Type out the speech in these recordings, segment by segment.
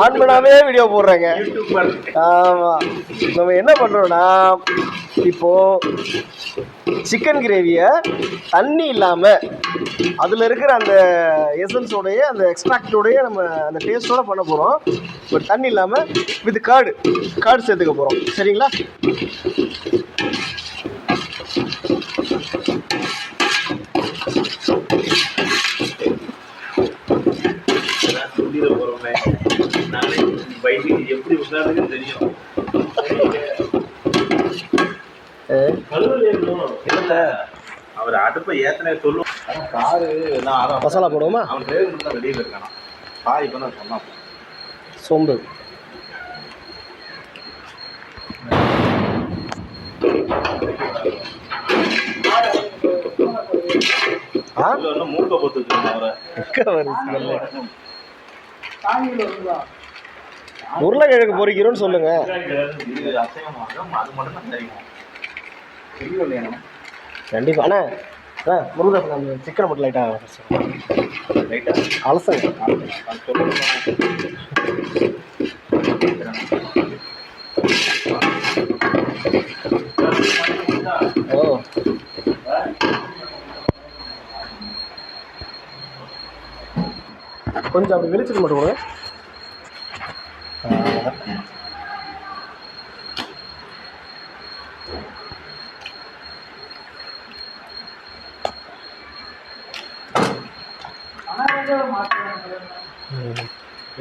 On பண்ணாமே video போடுறாங்க. ஆமாம், நம்ம என்ன பண்ணுறோன்னா இப்போது சிக்கன் கிரேவியை தண்ணி இல்லாமல் அதில் இருக்கிற அந்த எசன்ஸோடைய அந்த எக்ஸ்ட்ராக்டோடைய நம்ம அந்த டேஸ்ட்டோட பண்ண போகிறோம். பட் தண்ணி இல்லாமல் வித் கார்டு சேர்த்துக்க போகிறோம். சரிங்களா? எப்படி உட்காருன்னு தெரியும். அவர் அடுப்பை ஏத்தனை சொல்லும். காரு மசாலா போடுவோமா? அவன் டிரைவர் தான் வெளியில் இருக்கானா. காய் இப்போ தான் சொன்னான். சோம்பு மூக்க போட்டுருக்காங்க. உருளைக்கிழங்கு பொரிக்கிறோன்னு சொல்லுங்க. கண்டிப்பா அண்ணா. முருகதாஸ் அந்த சிக்கனை மட்டும் லைட்டாக அலசுங்க. ஓ, கொஞ்சம் அப்படி வெளிச்சிட்டு மட்டும் கொடுங்க.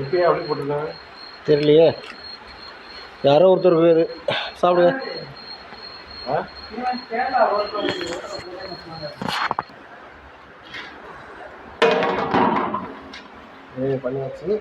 எப்பயே அப்படி போட்டுருக்காங்க தெரியலையே. யாரோ ஒருத்தர் பேர் சாப்பிடுங்க. பண்ணியாச்சு.